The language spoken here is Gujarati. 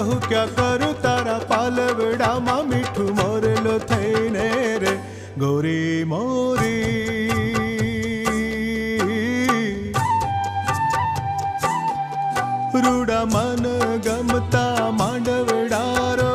હું ક્યાં કરું તારા પાલવડામાં મીઠું મોરલો થઈને રે ગોરી મોરી. રૂડા મન ગમતા માંડવડા રો